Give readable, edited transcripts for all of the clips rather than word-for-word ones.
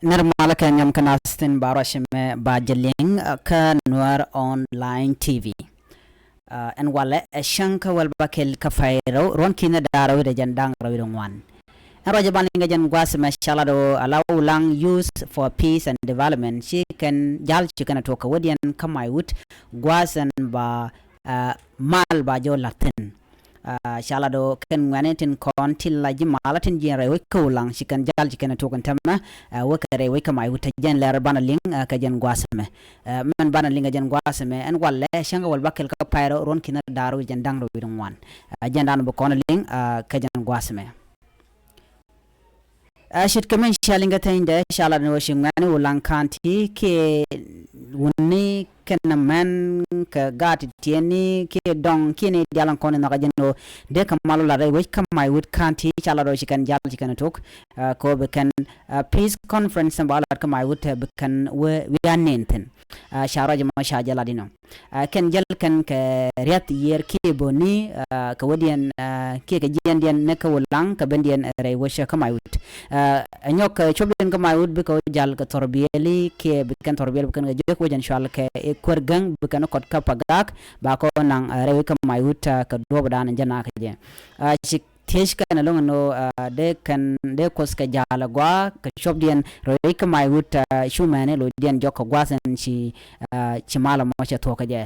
Normal kanyam kanastin barashime bajeling ka Nuar online TV. En wale shanka wal bakel kafairo ron kina daro de jandang rawirong wan. En roja balinga jan gwasime shalado allow lang use for peace and development. She can jal chikana toka wadian kamai wut gwasan ba mal ba jo latin. Shalado ken wanetin kon tilla jimalatin jere weko lang shikan jal jikana tokan tamma wakare weka mai wuta jen ler bana ling ka jen gwasme man bana linga jen gwasme en walle shanga wal bakel ka pyro ron kina daru jen dangro widon wan jen dan bo kon ling ka jen gwasme shit kamen shalinga tinde shala no shingani ulang kanti ke woni ken man ka gati tieni ke dong kini dialan kono na kajeno de kamalo la re which kamai would kanti shala ro shikan jal shikan tok ko be kan peace conference sambala kamai would be kan we anenten shara jama shajala dino ken jal kan ke riat yer ke boni ka wodian ke jian dian ne ka ulang ka bendian re wisha kamai would anyok choblen kamai would be ko jal ka torbiyeli ke be kan torbiyel kan ga jek wajan shal ke kwergang bukan kot kapagak bako nang rewi kamai wuta ka doba dan jana ka je tesh kana long no de kan de kos ka jala gwa ka shobdien rewi kamai wuta shumane lo dien jokko gwasan chi mala mo cha to ka je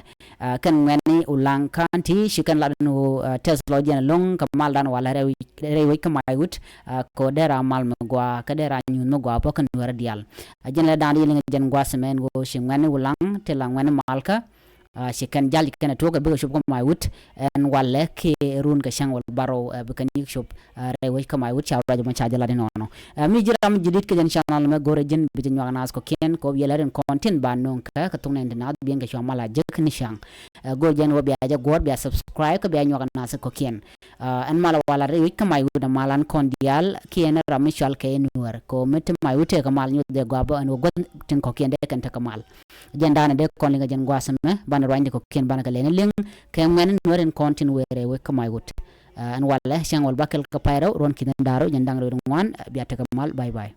kan ngani ulang kanti shikan la no teslo dien long ka mal dan wala rewi kamai wut ko dera mal mo gwa ka dera nyun mo gwa pokan wara dial jen la dan yele jen gwasemen go shingani ulang telang ngani malka shikan jali kana toga biga shop kamai wut en walle ke run ka shang wal baro bikan yik shop rewe kamai wut chawra jama chajala de nono mi jiram jidit ke jan channel me gore jen bijin wagnas ko ken ko yelaren content banon ka tungna ndina bien ga shamala jek ni shang go jen wo biya gor biya subscribe ka biya wagnas ko ken en mala wala rewe kamai wut malan kondial ken ramishal ke nuer ko metem mai wute kamal nyu de gabo en go tin ko ken de kan ta kamal jendana de kon linga jen gwasame rwande ko ken bana kalen ling ken men noren kontin were we kamay wut an walla shang wal bakel ka payro ron kin daro jandang ron wan biata kamal bye bye